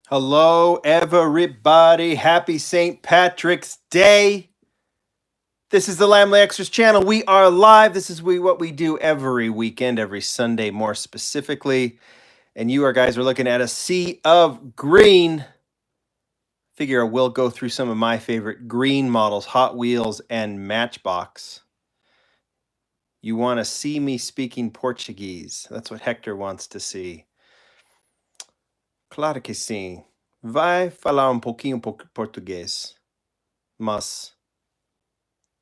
Hello, everybody. Happy St. Patrick's Day. This is the Lamley Extras channel. We are live. This is what we do every weekend, every Sunday more specifically. And you guys are looking at a sea of green. Figure we'll go through some of my favorite green models, Hot Wheels and Matchbox. You want to see me speaking Portuguese. That's what Hector wants to see. Claro que sim. Vai falar pouquinho português, mas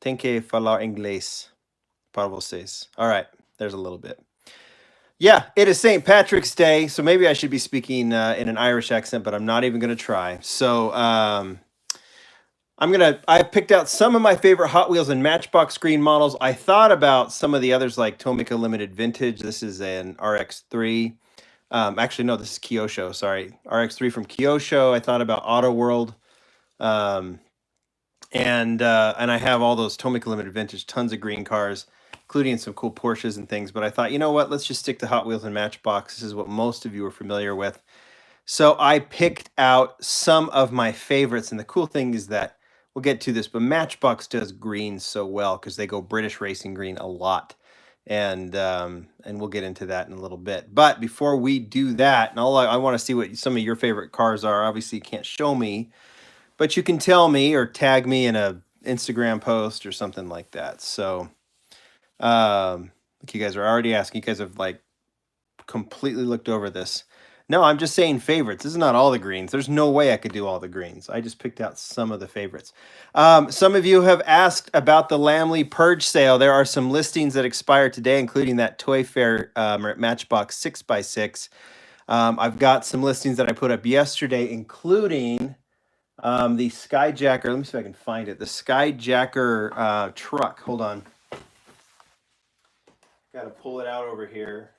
tem que falar inglês para vocês. All right, there's a little bit. Yeah, it is St. Patrick's Day, so maybe I should be speaking in an Irish accent, but I'm not even going to try. So I picked out some of my favorite Hot Wheels and Matchbox green models. I thought about some of the others like Tomica Limited Vintage. This is an RX-3. Actually, no, this is Kyosho. Sorry, RX-3 from Kyosho. I thought about Auto World. And I have all those Tomica Limited Vintage, tons of green cars, including some cool Porsches and things. But I thought, you know what? Let's just stick to Hot Wheels and Matchbox. This is what most of you are familiar with. So I picked out some of my favorites. And the cool thing is that we'll get to this, but Matchbox does green so well because they go British racing green a lot. And we'll get into that in a little bit. But before we do that, and I want to see what some of your favorite cars are. Obviously, you can't show me, but you can tell me or tag me in a Instagram post or something like that. So, like you guys are already asking, you guys have like completely looked over this. No, I'm just saying favorites. This is not all the greens. There's no way I could do all the greens. I just picked out some of the favorites. Some of you have asked about the Lamley Purge sale. There are some listings that expire today, including that Toy Fair Matchbox 6x6. I've got some listings that I put up yesterday, including the Skyjacker. Let me see if I can find it. The Skyjacker truck. Hold on. Got to pull it out over here.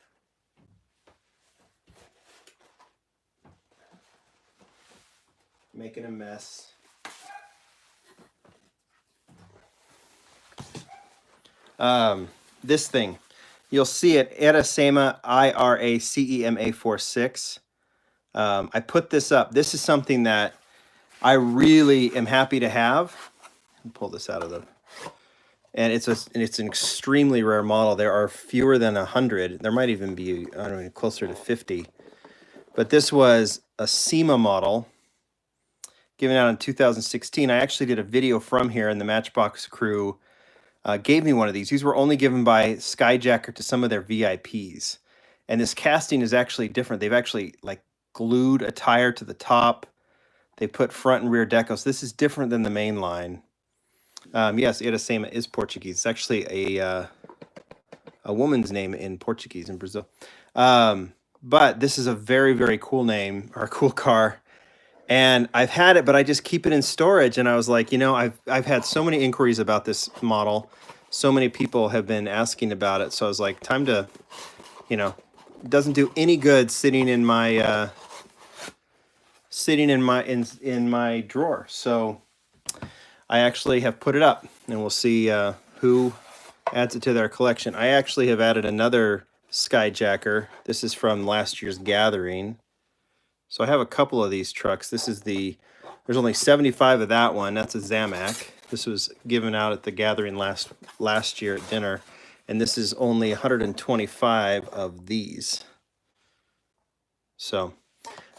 Making a mess. This thing. You'll see it, Iracema, IRACEMA 46. I put this up. This is something that I really am happy to have. Pull this out of the... And it's an extremely rare model. There are fewer than 100. There might even be, I don't know, closer to 50. But this was a SEMA model given out in 2016. I actually did a video from here, and the Matchbox crew gave me one of these. These were only given by Skyjacker to some of their VIPs. And this casting is actually different. They've actually like glued a tire to the top. They put front and rear decals. This is different than the main line. Yes, Iracema is Portuguese. It's actually a woman's name in Portuguese in Brazil. But this is a very, very cool name, or a cool car. And I've had it, but I just keep it in storage. And I was like, you know, I've had so many inquiries about this model. So many people have been asking about it. So I was like, time to, you know, it doesn't do any good sitting in my in my drawer. So I actually have put it up, and we'll see who adds it to their collection. I actually have added another Skyjacker. This is from last year's gathering. So I have a couple of these trucks. This is there's only 75 of that one. That's a Zamac. This was given out at the gathering last year at dinner. And this is only 125 of these. So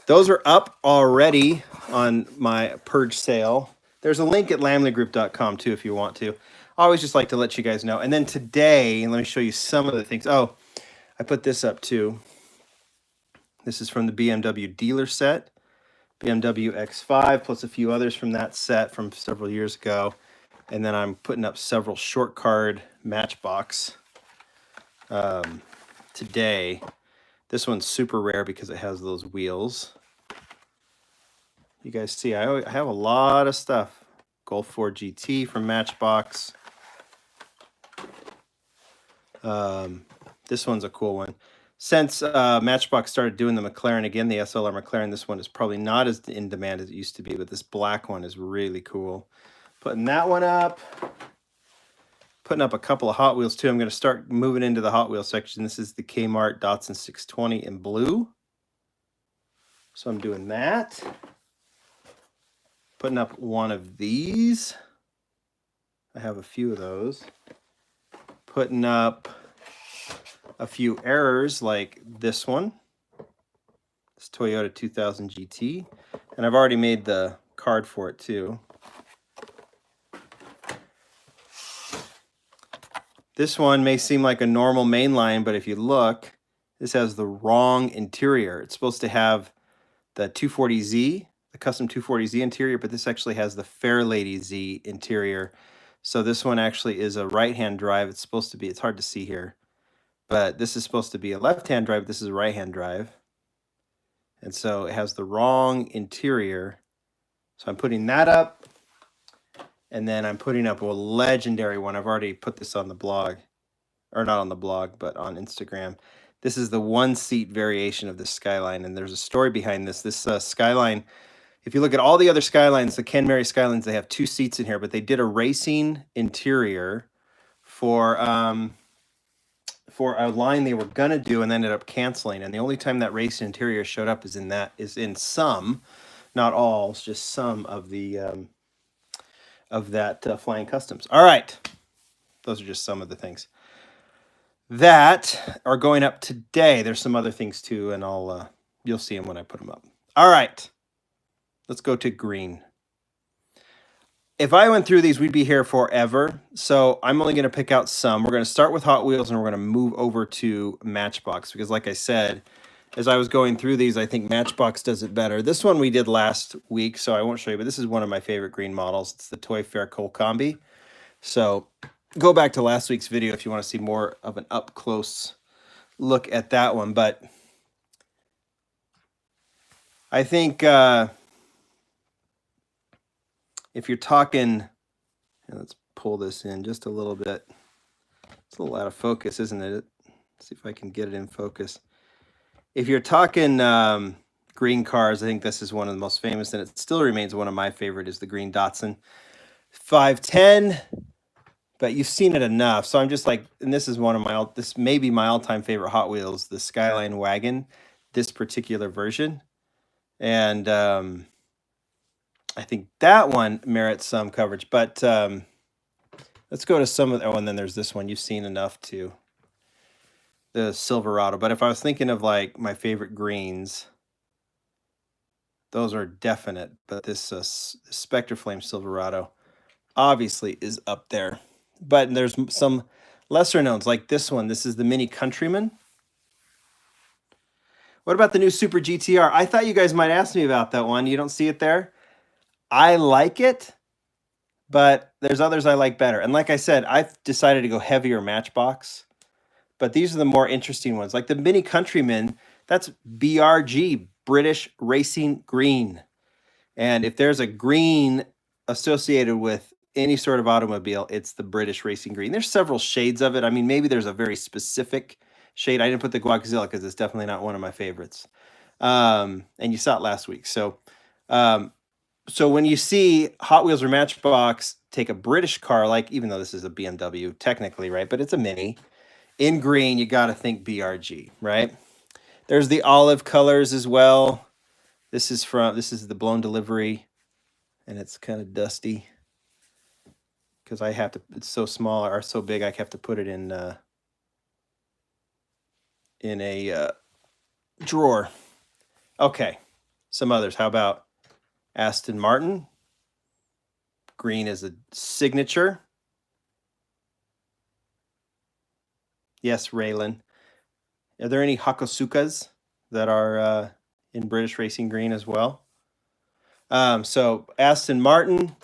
those are up already on my Purge sale. There's a link at lamleygroup.com too if you want to. I always just like to let you guys know. And then today, let me show you some of the things. Oh, I put this up too. This is from the BMW dealer set, BMW X5, plus a few others from that set from several years ago. And then I'm putting up several short card Matchbox today. This one's super rare because it has those wheels. You guys see, I have a lot of stuff. Golf 4 GT from Matchbox. This one's a cool one. Since Matchbox started doing the McLaren again, the SLR McLaren, this one is probably not as in demand as it used to be, but this black one is really cool. Putting that one up. Putting up a couple of Hot Wheels too. I'm going to start moving into the Hot Wheels section. This is the Kmart Datsun 620 in blue. So I'm doing that. Putting up one of these. I have a few of those. Putting up a few errors like this one. It's Toyota 2000 GT. And I've already made the card for it too. This one may seem like a normal mainline, but if you look, this has the wrong interior. It's supposed to have the 240Z, the custom 240Z interior, but this actually has the Fairlady Z interior. So this one actually is a right-hand drive. It's supposed to be, it's hard to see here, but this is supposed to be a left-hand drive. This is a right-hand drive. And so it has the wrong interior. So I'm putting that up. And then I'm putting up a legendary one. I've already put this on the blog, or not on the blog, but on Instagram. This is the one-seat variation of this Skyline, and there's a story behind this. This Skyline, if you look at all the other Skylines, the Ken Mary Skylines, they have 2 seats in here, but they did a racing interior for a line they were gonna do and ended up canceling. And the only time that racing interior showed up is in some, not all, it's just some of the Flying Customs. All right, those are just some of the things that are going up today. There's some other things too, and you'll see them when I put them up. All right, let's go to green. If I went through these, we'd be here forever. So I'm only going to pick out some. We're going to start with Hot Wheels, and we're going to move over to Matchbox because, like I said, as I was going through these, I think Matchbox does it better. This one we did last week, so I won't show you, but this is one of my favorite green models. It's the Toy Fair Coal Combi. So go back to last week's video if you want to see more of an up-close look at that one. But I think if you're talking, let's pull this in just a little bit. It's a little out of focus, isn't it? Let's see if I can get it in focus. If you're talking green cars, I think this is one of the most famous, and it still remains one of my favorite, is the green Datsun 510. But you've seen it enough, so I'm just like, and this is one of my, this may be my all-time favorite Hot Wheels, the Skyline Wagon, this particular version. And I think that one merits some coverage, but let's go to some of the, oh, and then there's this one. You've seen enough too. The Silverado. But if I was thinking of like my favorite greens, those are definite. But this Spectre Flame Silverado obviously is up there. But there's some lesser knowns like this one. This is the Mini Countryman. What about the new Super GTR? I thought you guys might ask me about that one. You don't see it there? I like it, but there's others I like better. And like I said, I've decided to go heavier Matchbox. But these are the more interesting ones. Like the Mini Countryman, that's BRG, British Racing Green. And if there's a green associated with any sort of automobile, it's the British Racing Green. There's several shades of it. I mean, maybe there's a very specific shade. I didn't put the Guaczilla because it's definitely not one of my favorites. And you saw it last week. So when you see Hot Wheels or Matchbox take a British car, like even though this is a BMW technically, right? But it's a Mini. In green, you got to think BRG, right? There's the olive colors as well. This is the blown delivery, and it's kind of dusty because I have to. It's so small or so big, I have to put it in a drawer. Okay, some others. How about Aston Martin? Green is a signature. Yes, Raylan. Are there any Hakosukas that are in British Racing Green as well? So Aston Martin,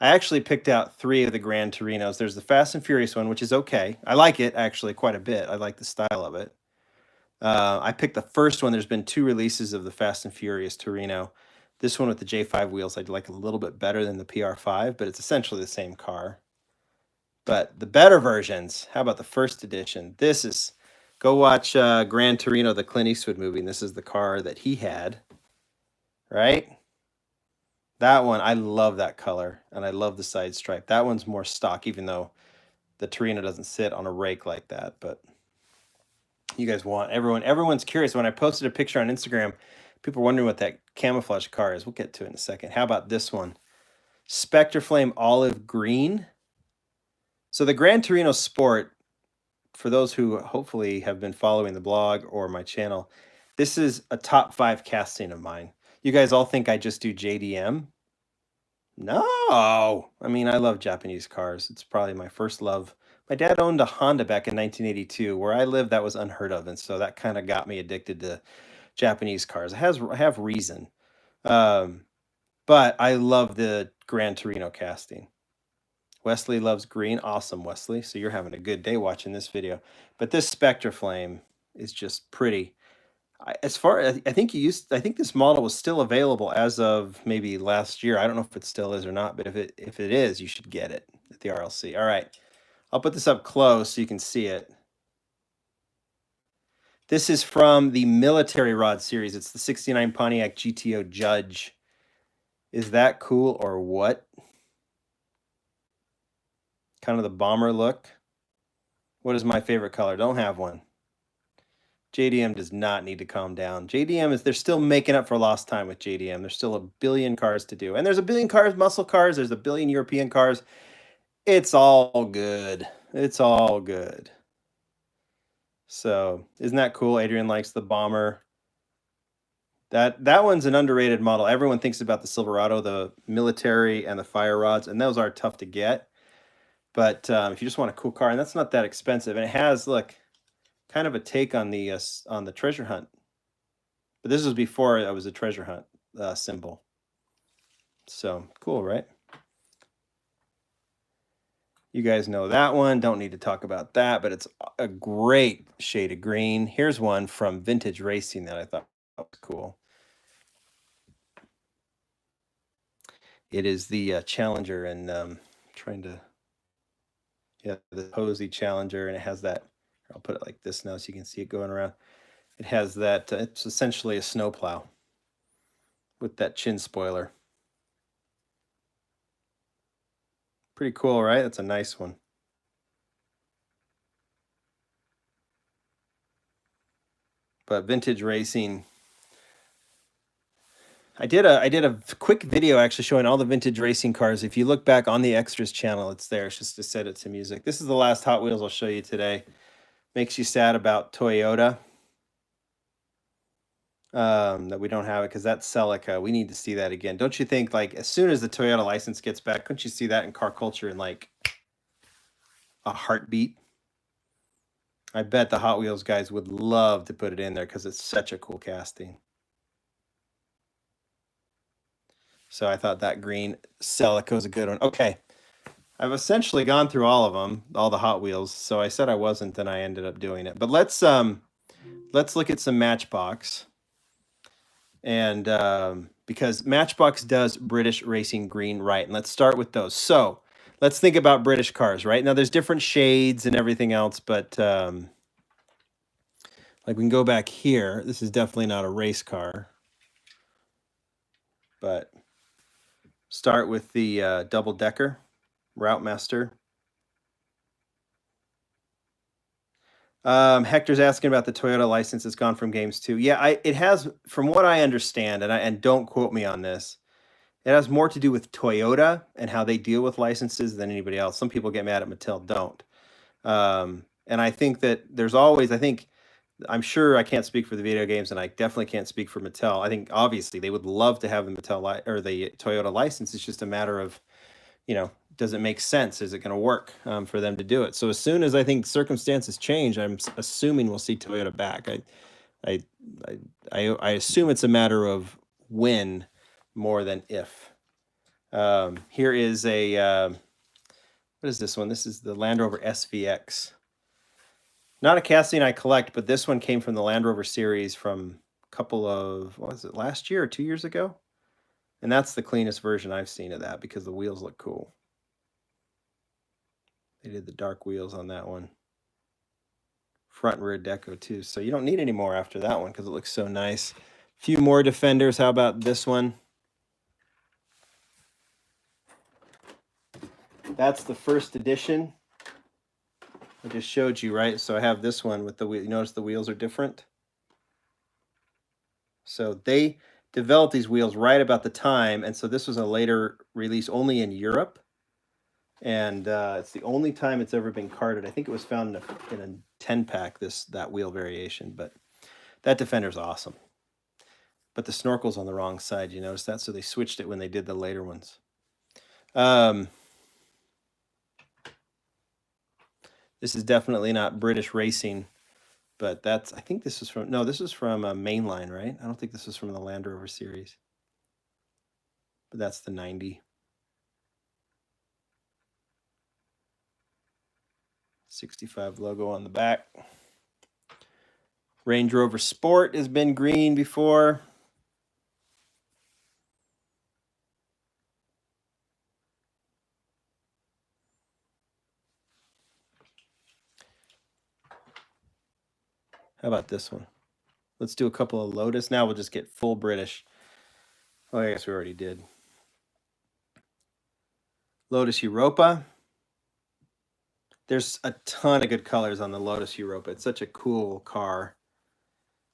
I actually picked out 3 of the Gran Torinos. There's the Fast and Furious one, which is okay. I like it actually quite a bit. I like the style of it. I picked the first one. There's been 2 releases of the Fast and Furious Torino. This one with the J5 wheels, I'd like a little bit better than the PR5, but it's essentially the same car. But the better versions, how about the first edition? This is, go watch Gran Torino, the Clint Eastwood movie, and this is the car that he had, right? That one, I love that color, and I love the side stripe. That one's more stock, even though the Torino doesn't sit on a rake like that. But you guys want, everyone's curious. When I posted a picture on Instagram, People are wondering what that camouflage car is. We'll get to it in a second. How about this one? Spectre Flame Olive Green. So the Gran Torino Sport, for those who hopefully have been following the blog or my channel, this is a top 5 casting of mine. You guys all think I just do JDM? No! I mean, I love Japanese cars. It's probably my first love. My dad owned a Honda back in 1982. Where I lived, that was unheard of, and so that kind of got me addicted to Japanese cars. I have reason. But I love the Gran Torino casting. Wesley loves green. Awesome, Wesley. So you're having a good day watching this video. But this Spectre Flame is just pretty. I think this model was still available as of maybe last year. I don't know if it still is or not, but if it is, you should get it at the RLC. All right. I'll put this up close so you can see it. This is from the Military Rod series. It's the 69 Pontiac GTO Judge. Is that cool or what? Kind of the bomber look. What is my favorite color? Don't have one. JDM does not need to calm down. They're still making up for lost time with JDM. There's still a billion cars to do. And there's a billion cars, muscle cars. There's a billion European cars. It's all good. It's all good. So isn't that cool? Adrian likes the bomber. That one's an underrated model. Everyone thinks about the Silverado, the military, and the fire rods, and those are tough to get. But if you just want a cool car, and that's not that expensive, and it has, look, kind of a take on the treasure hunt. But this was before it was a treasure hunt symbol. So cool, right? You guys know that one. Don't need to talk about that, but it's a great shade of green. Here's one from Vintage Racing that I thought was cool. It is the Challenger, and the Posey Challenger, and it has that. I'll put it like this now so you can see it going around. It has that. It's essentially a snowplow with that chin spoiler. Pretty cool, right? That's a nice one. But Vintage Racing. I did a quick video actually showing all the vintage racing cars. If you look back on the extras channel, it's there. It's just to set it to music. This is the last Hot Wheels I'll show you today. Makes you sad about Toyota that we don't have it, because that's Celica. We need to see that again. Don't you think, like, as soon as the Toyota license gets back, couldn't you see that in car culture in like a heartbeat? I bet the Hot Wheels guys would love to put it in there because it's such a cool casting. So I thought that green Celica was a good one. Okay. I've essentially gone through all of them, all the Hot Wheels. So I said I wasn't, and I ended up doing it. But let's look at some Matchbox. And because Matchbox does British racing green right. And let's start with those. So let's think about British cars, right? Now there's different shades and everything else, but like we can go back here. This is definitely not a race car. But start with the double-decker Route Master. Hector's asking about the Toyota license. It's gone from games too. Yeah, it has, from what I understand, and don't quote me on this, it has more to do with Toyota and how they deal with licenses than anybody else. Some people get mad at Mattel, don't. And I think that there's always, I'm sure I can't speak for the video games, and I definitely can't speak for Mattel. I think obviously they would love to have the Mattel or the Toyota license. It's just a matter of, does it make sense? Is it going to work for them to do it? So as soon as I think circumstances change, I'm assuming we'll see Toyota back. I assume it's a matter of when more than if. Here is a what is this one? This is the Land Rover SVX. Not a casting I collect, but this one came from the Land Rover series from a couple of, what was it, last year or 2 years ago? And that's the cleanest version I've seen of that because the wheels look cool. They did the dark wheels on that one. Front and rear deco too. So you don't need any more after that one because it looks so nice. A few more Defenders. How about this one? That's the first edition. I just showed you, right? So I have this one with the wheel. You notice the wheels are different. So they developed these wheels right about the time, and so this was a later release only in Europe, and it's the only time it's ever been carded. I think it was found in a 10-pack, that wheel variation, but that Defender's awesome. But the snorkel's on the wrong side, you notice that? So they switched it when they did the later ones. This is definitely not British racing, but I think this is from, no, this is from Mainline, right? I don't think this is from the Land Rover series. But that's the 90. 65 logo on the back. Range Rover Sport has been green before. How about this one? Let's do a couple of Lotus. Now we'll just get full British. Oh, I guess we already did. Lotus Europa. There's a ton of good colors on the Lotus Europa. It's such a cool car.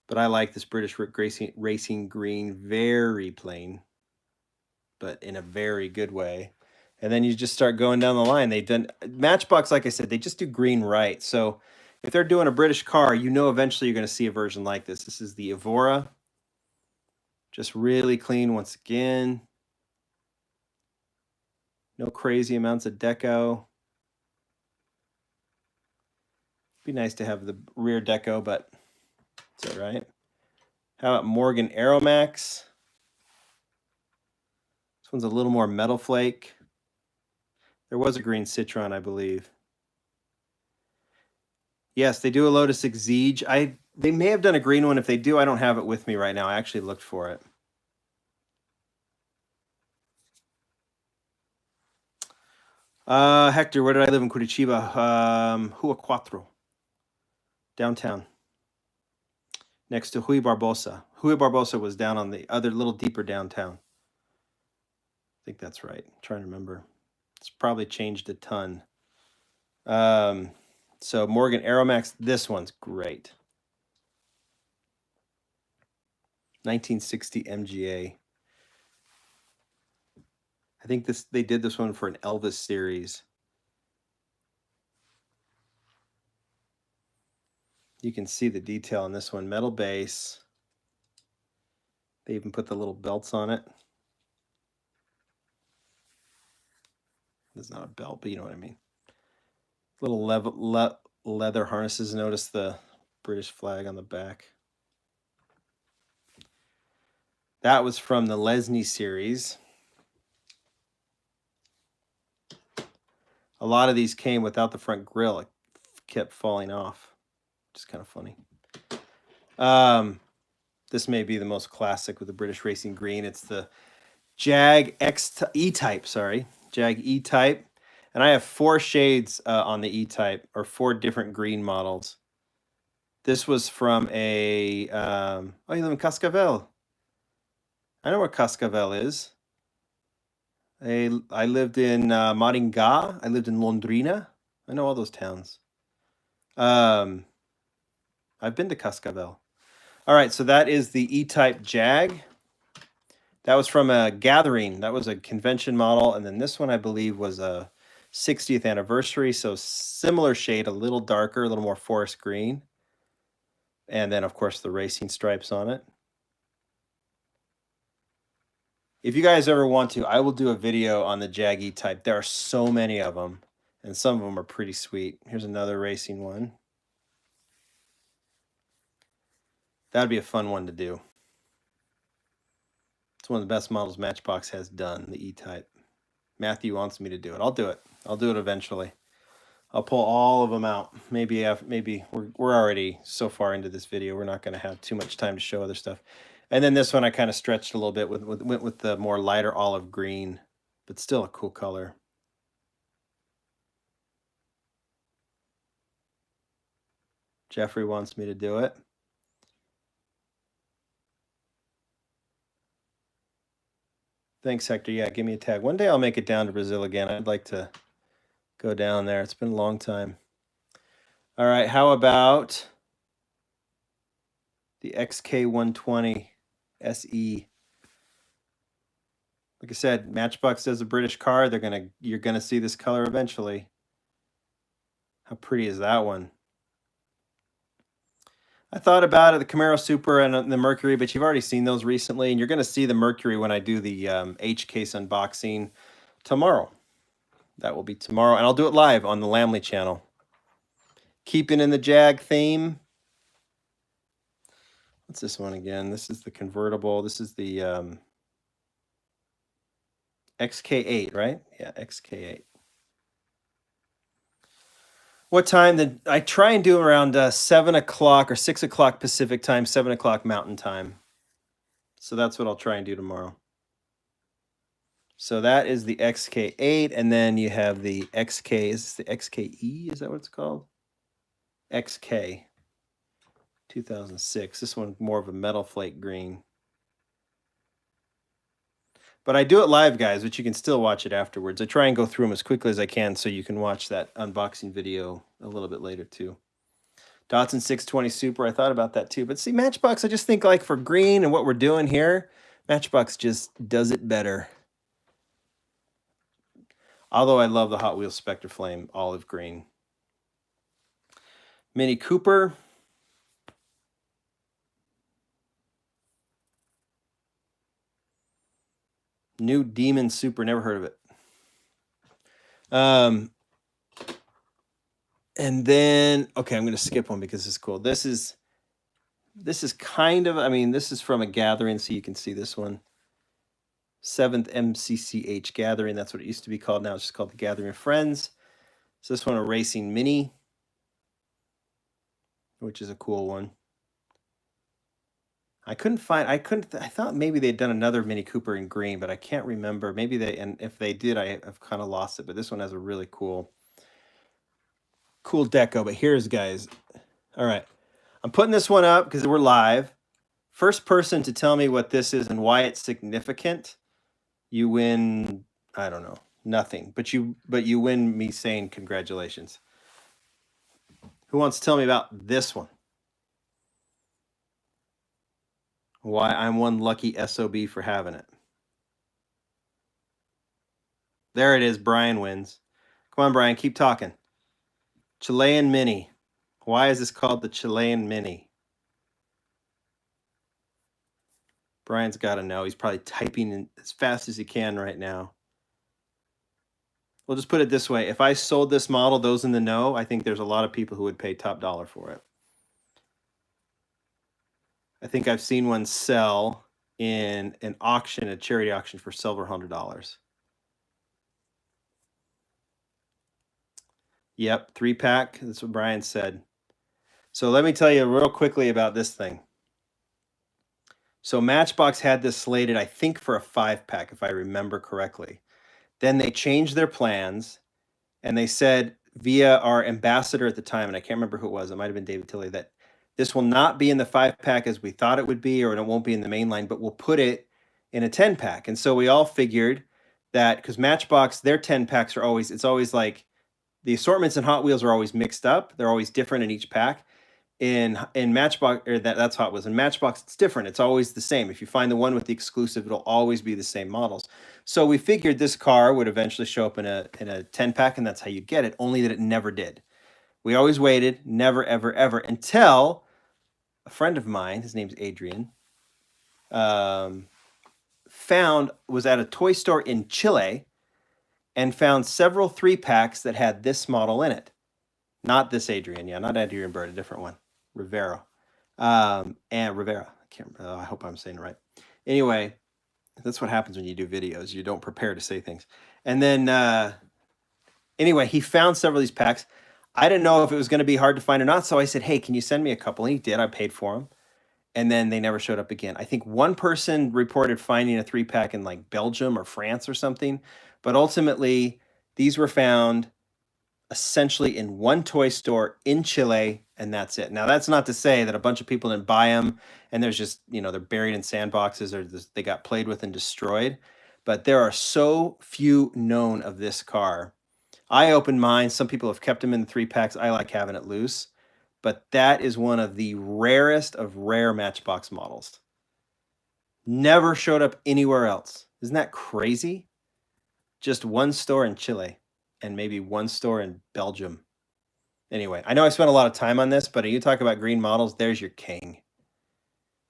But I like this British racing green, very plain, but in a very good way. And then you just start going down the line. They've done Matchbox, like I said, they just do green right. So if they're doing a British car, you know eventually you're going to see a version like this. This is the Evora. Just really clean once again. No crazy amounts of deco. Be nice to have the rear deco, but it's all right. How about Morgan Aeromax? This one's a little more metal flake. There was a green Citron, I believe. Yes, they do a Lotus Exige. They may have done a green one. If they do, I don't have it with me right now. I actually looked for it. Hector, where did I live in Curitiba? Rua Quatro. Downtown. Next to Rui Barbosa. Rui Barbosa was down on the other, little deeper downtown. I think that's right. I'm trying to remember. It's probably changed a ton. So Morgan Aeromax, this one's great. 1960 MGA. I think they did this one for an Elvis series. You can see the detail on this one. Metal base. They even put the little belts on it. It's not a belt, but you know what I mean. Little leather harnesses. Notice the British flag on the back. That was from the Lesney series. A lot of these came without the front grille. It kept falling off. Just kind of funny. This may be the most classic with the British Racing Green. It's the Jag E-Type, sorry. Jag E-Type. And I have 4 shades on the E-Type, or 4 different green models. This was from a... oh, you live in Cascavel. I know where Cascavel is. I lived in Maringá. I lived in Londrina. I know all those towns. I've been to Cascavel. All right, so that is the E-Type Jag. That was from a gathering. That was a convention model. And then this one, I believe, was a 60th anniversary. So similar shade, a little darker, a little more forest green. And then, of course, the racing stripes on it. If you guys ever want to, I will do a video on the Jag E-Type. There are so many of them, and some of them are pretty sweet. Here's another racing one. That'd be a fun one to do. It's one of the best models Matchbox has done, the E-Type. Matthew wants me to do it. I'll do it. I'll do it eventually. I'll pull all of them out. Maybe we're already so far into this video, we're not going to have too much time to show other stuff. And then this one I kind of stretched a little bit went with the more lighter olive green, but still a cool color. Jeffrey wants me to do it. Thanks, Hector. Yeah, give me a tag. One day I'll make it down to Brazil again. I'd like to go down there. It's been a long time. All right, how about the XK120? SE. Like I said, Matchbox does a British car. You're gonna see this color eventually. How pretty is that one? I thought about it, the Camaro Super and the Mercury, but you've already seen those recently, and you're going to see the Mercury when I do the H case unboxing tomorrow. That will be tomorrow, and I'll do it live on the Lamley channel. Keeping in the Jag theme. What's this one again? This is the convertible. This is the XK8, right? Yeah, XK8. What time? I try and do around 7 o'clock or 6 o'clock Pacific time, 7 o'clock Mountain time. So that's what I'll try and do tomorrow. So that is the XK8, and then you have the XK. Is this the XKE? Is that what it's called? XK 2006. This one more of a metal flake green. But I do it live, guys, but you can still watch it afterwards. I try and go through them as quickly as I can so you can watch that unboxing video a little bit later too. Datsun 620 Super, I thought about that too. But see, Matchbox, I just think like for green and what we're doing here, Matchbox just does it better. Although I love the Hot Wheels Spectre Flame olive green. Mini Cooper. New Demon Super, never heard of it. And then, okay, I'm going to skip one because it's cool. This is kind of, I mean, this is from a gathering, so you can see this one. 7th MCCH Gathering, that's what it used to be called. Now it's just called the Gathering of Friends. So this one, a Racing Mini, which is a cool one. I thought maybe they'd done another Mini Cooper in green, but I can't remember. Maybe and if they did, I've kind of lost it. But this one has a really cool deco. But here's, guys. All right. I'm putting this one up because we're live. First person to tell me what this is and why it's significant, you win, I don't know, nothing. But you win me saying congratulations. Who wants to tell me about this one? Why I'm one lucky SOB for having it. There it is. Brian wins. Come on, Brian, keep talking. Chilean Mini. Why is this called the Chilean Mini? Brian's got to know. He's probably typing as fast as he can right now. We'll just put it this way. If I sold this model, those in the know, I think there's a lot of people who would pay top dollar for it. I think I've seen one sell in an auction, a charity auction, for several $100s. Yep, 3-pack. That's what Brian said. So let me tell you real quickly about this thing. So Matchbox had this slated, I think, for a 5-pack, if I remember correctly. Then they changed their plans, and they said via our ambassador at the time, and I can't remember who it was, it might have been David Tilley, that this will not be in the 5-pack as we thought it would be, or it won't be in the main line, but we'll put it in a 10-pack. And so we all figured that, because Matchbox, their 10-packs are always, it's always like, the assortments in Hot Wheels are always mixed up. They're always different in each pack. In Matchbox, or that's Hot Wheels. In Matchbox, it's different. It's always the same. If you find the one with the exclusive, it'll always be the same models. So we figured this car would eventually show up in a 10-pack, and that's how you get it, only that it never did. We always waited, never, ever, ever, until a friend of mine, his name's Adrian, was at a toy store in Chile and found several 3-packs that had this model in it. Not this Adrian, yeah, not Adrian Bird, a different one. Rivera. And Rivera. I hope I'm saying it right. Anyway, that's what happens when you do videos. You don't prepare to say things. And then, anyway, he found several of these packs. I didn't know if it was going to be hard to find or not, so I said, hey, can you send me a couple? And he did. I paid for them. And then they never showed up again. I think one person reported finding a 3-pack in like Belgium or France or something. But ultimately, these were found essentially in one toy store in Chile, and that's it. Now, that's not to say that a bunch of people didn't buy them, and there's just, they're buried in sandboxes, or they got played with and destroyed. But there are so few known of this car. I opened mine. Some people have kept them in the 3-packs. I like having it loose. But that is one of the rarest of rare Matchbox models. Never showed up anywhere else. Isn't that crazy? Just one store in Chile and maybe one store in Belgium. Anyway, I know I spent a lot of time on this, but you talk about green models, there's your king.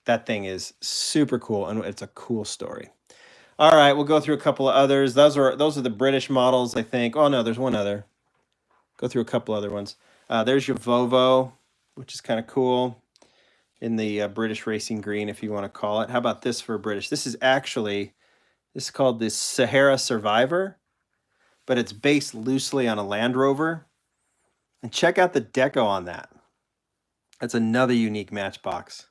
That thing is super cool, and it's a cool story. All right, we'll go through a couple of others. Those are the British models, I think. Oh no, there's one other. Go through a couple other ones. There's your Volvo, which is kind of cool, in the British racing green, if you want to call it. How about this for British? This is called the Sahara Survivor, but it's based loosely on a Land Rover. And check out the deco on that. That's another unique Matchbox.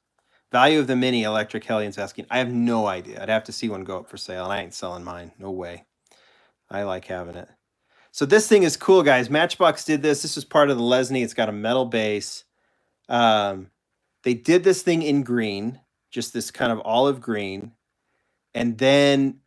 Value of the Mini, Electric Helion's asking. I have no idea. I'd have to see one go up for sale, and I ain't selling mine. No way. I like having it. So this thing is cool, guys. Matchbox did this. This is part of the Lesney. It's got a metal base. They did this thing in green, just this kind of olive green. And then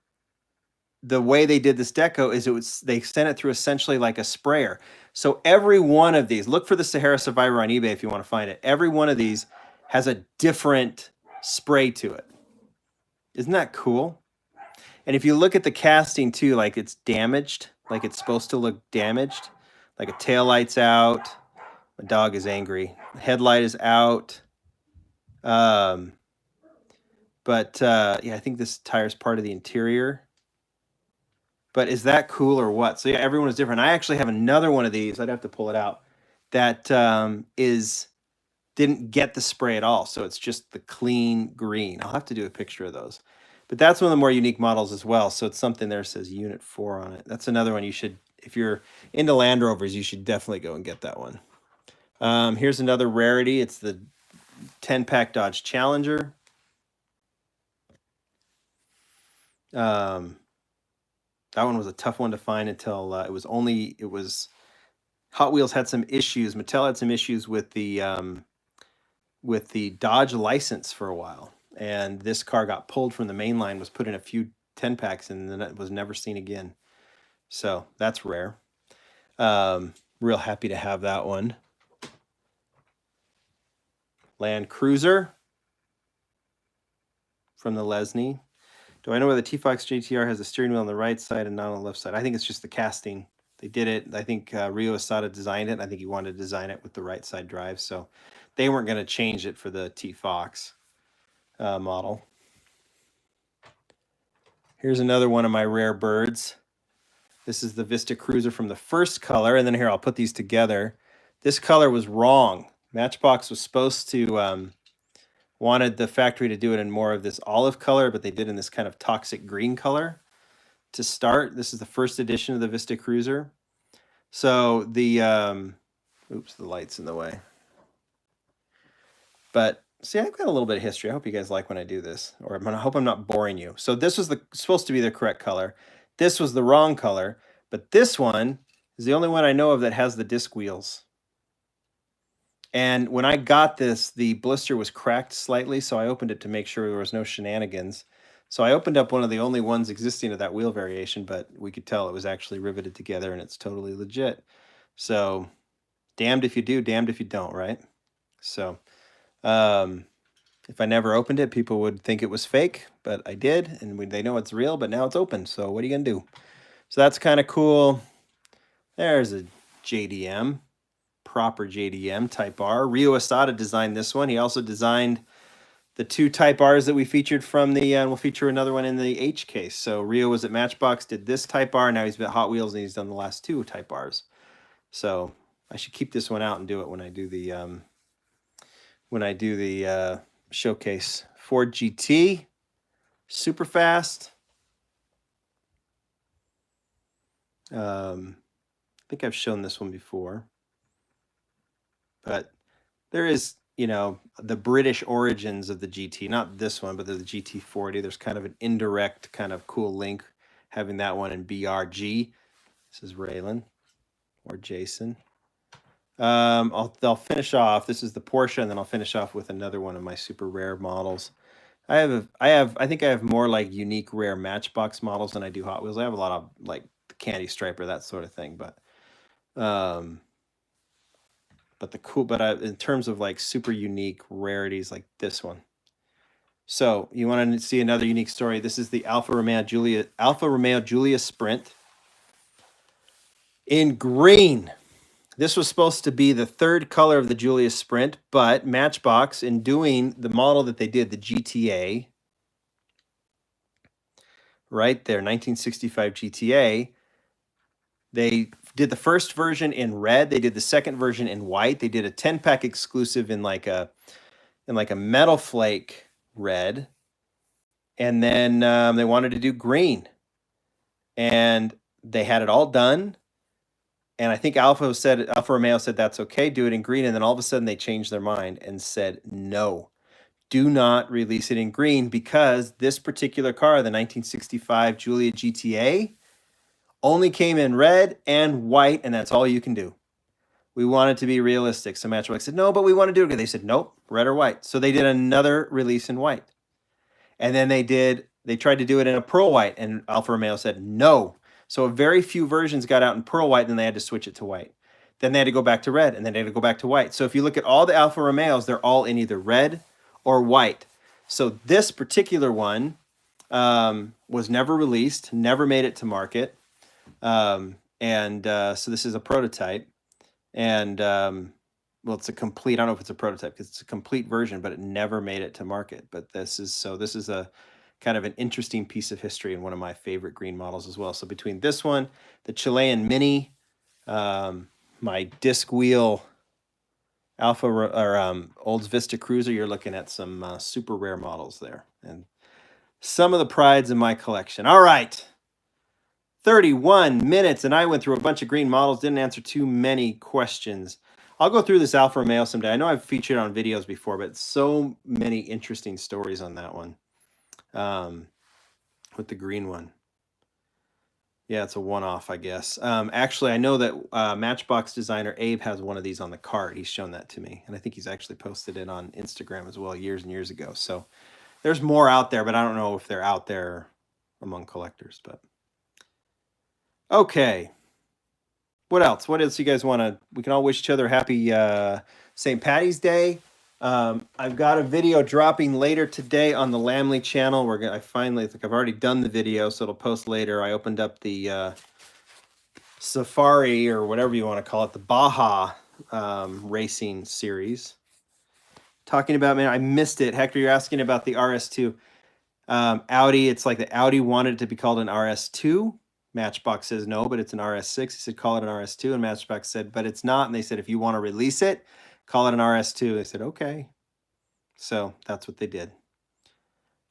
the way they did this deco is they sent it through essentially like a sprayer. So every one of these, look for the Sahara Survivor on eBay if you want to find it. Every one of these has a different spray to it. Isn't that cool? And if you look at the casting too, like it's damaged, like it's supposed to look damaged, like a tail light's out. My dog is angry. The headlight is out. Yeah, I think this tire is part of the interior. But is that cool or what? So yeah, everyone is different. I actually have another one of these. I'd have to pull it out. That didn't get the spray at all. So it's just the clean green. I'll have to do a picture of those. But that's one of the more unique models as well. So it's something there that says Unit 4 on it. That's another one you should, if you're into Land Rovers, you should definitely go and get that one. Here's another rarity. It's the 10-pack Dodge Challenger. That one was a tough one to find until it was Hot Wheels had some issues. Mattel had some issues with the Dodge license for a while, and this car got pulled from the main line, was put in a few 10-packs, and then it was never seen again. So that's rare. Real happy to have that one. Land Cruiser from the Lesney. Do I know where the T-Fox JTR has the steering wheel on the right side and not on the left side? I think it's just the casting. They did it. I think Rio Asada designed it. I think he wanted to design it with the right side drive. So they weren't going to change it for the T-Fox model. Here's another one of my rare birds. This is the Vista Cruiser from the first color. And then here, I'll put these together. This color was wrong. Matchbox was supposed to... wanted the factory to do it in more of this olive color, but they did in this kind of toxic green color to start. This is the first edition of the Vista Cruiser. So the, oops, the light's in the way. But see, I've got a little bit of history. I hope you guys like when I do this, or I hope I'm not boring you. So this was supposed to be the correct color. This was the wrong color, but this one is the only one I know of that has the disc wheels. And when I got this, the blister was cracked slightly, so I opened it to make sure there was no shenanigans. So I opened up one of the only ones existing of that wheel variation, but we could tell it was actually riveted together, and it's totally legit. So damned if you do, damned if you don't, right? So if I never opened it, people would think it was fake, but I did, and they know it's real, but now it's open, so what are you going to do? So that's kind of cool. There's a JDM. Proper JDM Type R. Rio Asada designed this one. He also designed the two Type Rs that we featured from the, and we'll feature another one in the H case. So Rio was at Matchbox, did this Type R, now he's at Hot Wheels, and he's done the last two Type Rs. So I should keep this one out and do it when I do the showcase. Ford GT, super fast. I think I've shown this one before. But there is, the British origins of the GT, not this one, but the GT40. There's kind of an indirect kind of cool link having that one in BRG. This is Raylan or Jason. I'll finish off. This is the Porsche, and then I'll finish off with another one of my super rare models. I think I have more like unique rare Matchbox models than I do Hot Wheels. I have a lot of like the Candy Striper, that sort of thing, but in terms of like super unique rarities like this one, So you want to see another unique story. This is the Alfa Romeo Giulia Sprint in green. This was supposed to be the third color of the Giulia Sprint, but Matchbox, in doing the model that they did, the GTA, right there, 1965 GTA, they did the first version in red. They did the second version in white. They did a 10-pack exclusive in like a metal flake red, and then they wanted to do green, and they had it all done. And I think Alfa Romeo said that's okay, do it in green, and then all of a sudden they changed their mind and said no, do not release it in green, because this particular car, the 1965 Giulia GTA, only came in red and white, and that's all you can do. We want it to be realistic. So Matchbox said, no, but we want to do it. They said, nope, red or white. So they did another release in white. And then they tried to do it in a pearl white, and Alfa Romeo said no. So a very few versions got out in pearl white, and then they had to switch it to white. Then they had to go back to red, and then they had to go back to white. So if you look at all the Alfa Romeos, they're all in either red or white. So this particular one was never released, never made it to market. So this is a prototype. And well, it's a complete, I don't know if it's a prototype because it's a complete version, but it never made it to market. But this is a kind of an interesting piece of history and one of my favorite green models as well. So between this one, the Chilean Mini, my disc wheel Alpha or Olds Vista Cruiser, you're looking at some super rare models there, and some of the prides in my collection. All right. 31 minutes, and I went through a bunch of green models, didn't answer too many questions. I'll go through this Alfa Romeo someday. I know I've featured on videos before, but so many interesting stories on that one. With the green one. Yeah, it's a one-off, I guess. Actually, I know that Matchbox designer Abe has one of these on the cart. He's shown that to me, and I think he's actually posted it on Instagram as well years and years ago. So there's more out there, but I don't know if they're out there among collectors, but... Okay. What else? What else you guys want to... We can all wish each other happy St. Patty's Day. I've got a video dropping later today on the Lamley channel. I finally think I've already done the video, so it'll post later. I opened up the Safari, or whatever you want to call it, the Baja racing series. Talking about, man, I missed it. Hector, you're asking about the RS2. Audi, it's like the Audi wanted it to be called an RS2. Matchbox says no, but it's an RS6. He said, call it an RS2. And Matchbox said, but it's not. And they said, if you want to release it, call it an RS2. They said, okay. So that's what they did.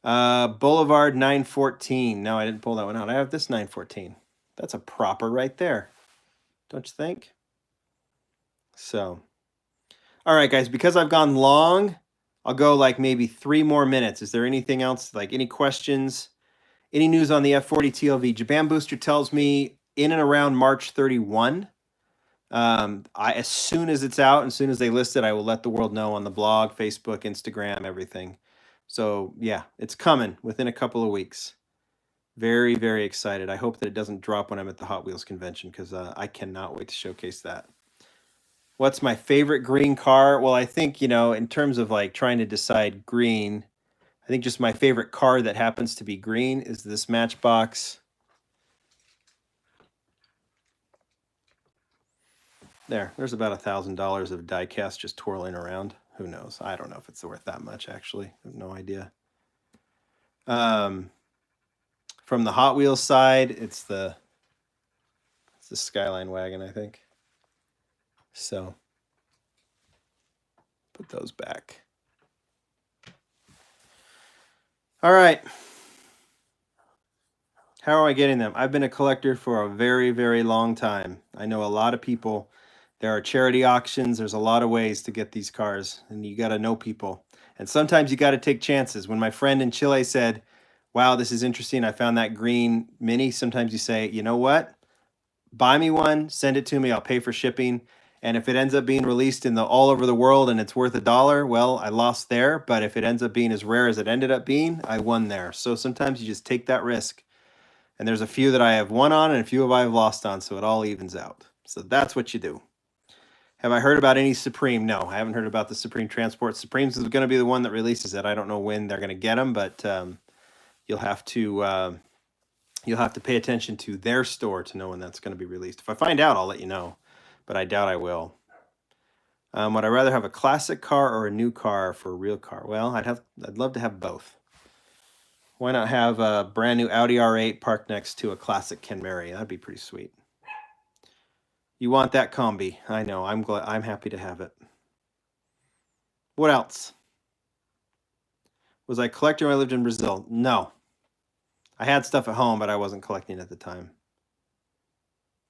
Boulevard 914. No, I didn't pull that one out. I have this 914. That's a proper right there. Don't you think? So, all right, guys, because I've gone long, I'll go like maybe 3 more minutes. Is there anything else, like any questions? Any news on the F40 TLV? Japan Booster tells me in and around March 31. As soon as it's out, and as soon as they list it, I will let the world know on the blog, Facebook, Instagram, everything. So yeah, it's coming within a couple of weeks. Very, very excited. I hope that it doesn't drop when I'm at the Hot Wheels convention, because I cannot wait to showcase that. What's my favorite green car? Well, I think, in terms of like trying to decide green, I think just my favorite car that happens to be green is this Matchbox. There's about $1,000 of die-cast just twirling around. Who knows? I don't know if it's worth that much, actually. I have no idea. From the Hot Wheels side, it's the Skyline wagon, I think. So, put those back. All right. How am I getting them? I've been a collector for a very, very long time. I know a lot of people. There are charity auctions. There's a lot of ways to get these cars, and you got to know people. And sometimes you got to take chances. When my friend in Chile said, wow, this is interesting, I found that green Mini, sometimes you say, you know what? Buy me one, send it to me, I'll pay for shipping. And if it ends up being released in all over the world and it's worth $1, well, I lost there. But if it ends up being as rare as it ended up being, I won there. So sometimes you just take that risk. And there's a few that I have won on and a few I have lost on, so it all evens out. So that's what you do. Have I heard about any Supreme? No, I haven't heard about the Supreme Transport. Supreme's is going to be the one that releases it. I don't know when they're going to get them, but you'll have to pay attention to their store to know when that's going to be released. If I find out, I'll let you know, but I doubt I will. Would I rather have a classic car or a new car for a real car? Well, I'd love to have both. Why not have a brand new Audi R8 parked next to a classic Camry? That'd be pretty sweet. You want that combi? I know. I'm happy to have it. What else? Was I collecting when I lived in Brazil? No. I had stuff at home, but I wasn't collecting at the time.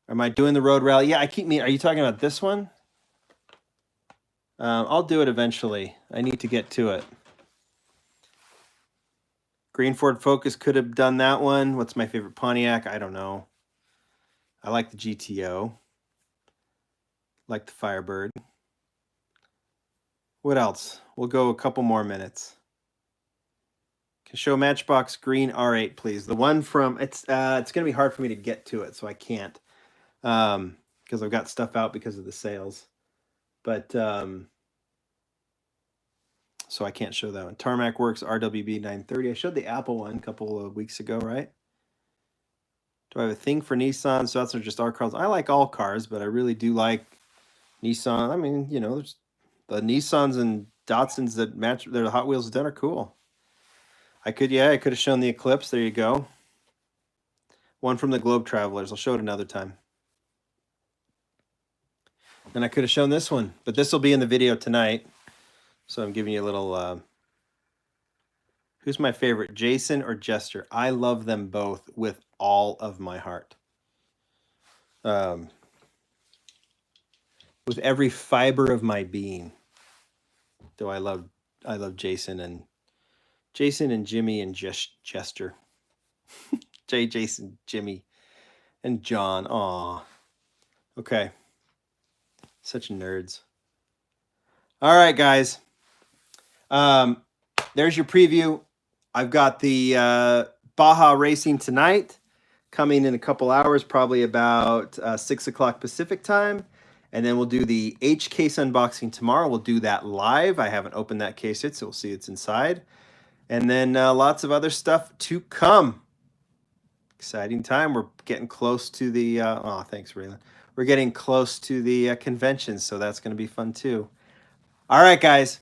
Am I doing the road rally? Yeah, I keep me. Are you talking about this one? I'll do it eventually. I need to get to it. Green Ford Focus could have done that one. What's my favorite Pontiac? I don't know. I like the GTO. Like the Firebird. What else? We'll go a couple more minutes. Can show Matchbox Green R8, please. The one from it's going to be hard for me to get to it, so I can't because I've got stuff out because of the sales. But so I can't show that one. Tarmac Works RWB 930. I showed the Apple one a couple of weeks ago, right? Do I have a thing for Nissan? So that's just our cars. I like all cars, but I really do like Nissan. I mean, you know, there's the Nissans and Datsuns that match their Hot Wheels done are cool. I could have shown the Eclipse. There you go. One from the Globe Travelers. I'll show it another time. And I could have shown this one, but this will be in the video tonight. So I'm giving you a little, who's my favorite, Jason or Jester? I love them both with all of my heart. With every fiber of my being. Do I love Jason and Jimmy and Jester. Jason, Jimmy, and John. Aw. Okay. Such nerds. All right, guys. There's your preview. I've got the Baja Racing tonight coming in a couple hours, probably about 6 o'clock Pacific time. And then we'll do the H case unboxing tomorrow. We'll do that live. I haven't opened that case yet, so we'll see it's inside. And then lots of other stuff to come. Exciting time. We're getting close to the... thanks, Raylan. We're getting close to the convention, so that's going to be fun too. All right, guys.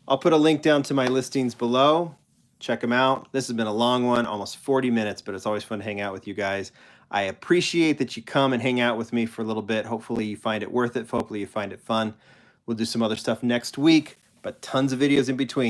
I'll put a link down to my listings below. Check them out. This has been a long one, almost 40 minutes, but it's always fun to hang out with you guys. I appreciate that you come and hang out with me for a little bit. Hopefully you find it worth it. Hopefully you find it fun. We'll do some other stuff next week, but tons of videos in between.